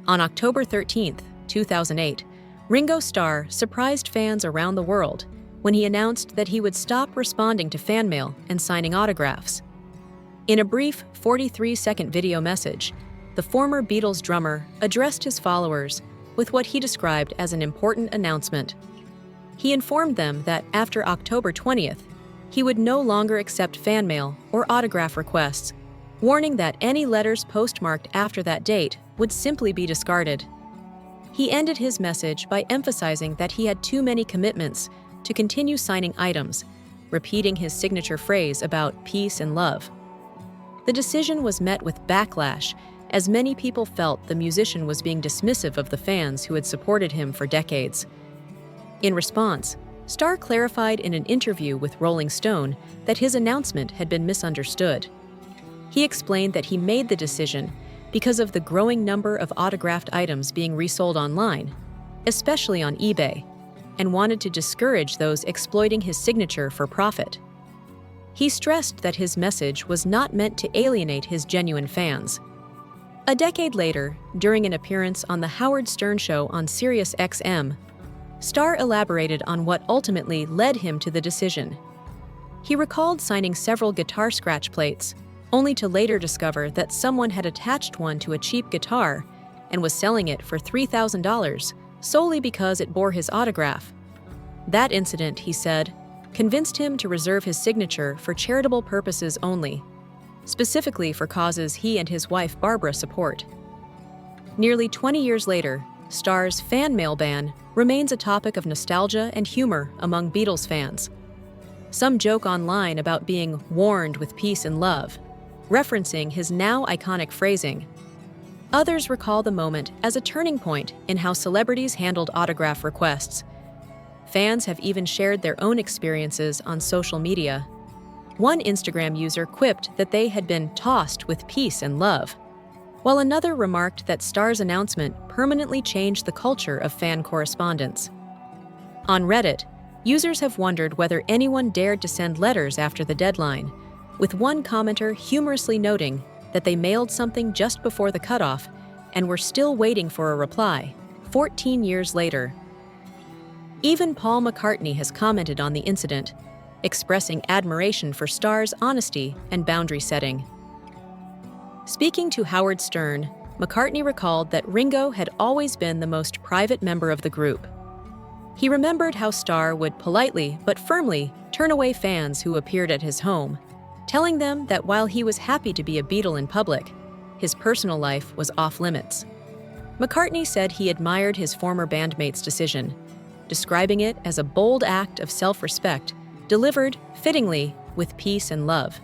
On October 13, 2008, Ringo Starr surprised fans around the world when he announced that he would stop responding to fan mail and signing autographs. In a brief 43-second video message, the former Beatles drummer addressed his followers with what he described as an important announcement. He informed them that after October 20th, he would no longer accept fan mail or autograph requests, warning that any letters postmarked after that date would simply be discarded. He ended his message by emphasizing that he had too many commitments to continue signing items, repeating his signature phrase about peace and love. The decision was met with backlash, as many people felt the musician was being dismissive of the fans who had supported him for decades. In response, Starr clarified in an interview with Rolling Stone that his announcement had been misunderstood. He explained that he made the decision because of the growing number of autographed items being resold online, especially on eBay, and wanted to discourage those exploiting his signature for profit. He stressed that his message was not meant to alienate his genuine fans. A decade later, during an appearance on The Howard Stern Show on Sirius XM, Starr elaborated on what ultimately led him to the decision. He recalled signing several guitar scratch plates, only to later discover that someone had attached one to a cheap guitar and was selling it for $3,000 solely because it bore his autograph. That incident, he said, convinced him to reserve his signature for charitable purposes only, specifically for causes he and his wife Barbara support. Nearly 20 years later, Starr's fan mail ban remains a topic of nostalgia and humor among Beatles fans. Some joke online about being warned with peace and love, referencing his now iconic phrasing. Others recall the moment as a turning point in how celebrities handled autograph requests. Fans have even shared their own experiences on social media. One Instagram user quipped that they had been tossed with peace and love, while another remarked that Starr's announcement permanently changed the culture of fan correspondence. On Reddit, users have wondered whether anyone dared to send letters after the deadline, with one commenter humorously noting that they mailed something just before the cutoff and were still waiting for a reply, 14 years later. Even Paul McCartney has commented on the incident, expressing admiration for Starr's honesty and boundary setting. Speaking to Howard Stern, McCartney recalled that Ringo had always been the most private member of the group. He remembered how Starr would politely but firmly turn away fans who appeared at his home, telling them that while he was happy to be a Beatle in public, his personal life was off-limits. McCartney said he admired his former bandmate's decision, describing it as a bold act of self-respect delivered, fittingly, with peace and love.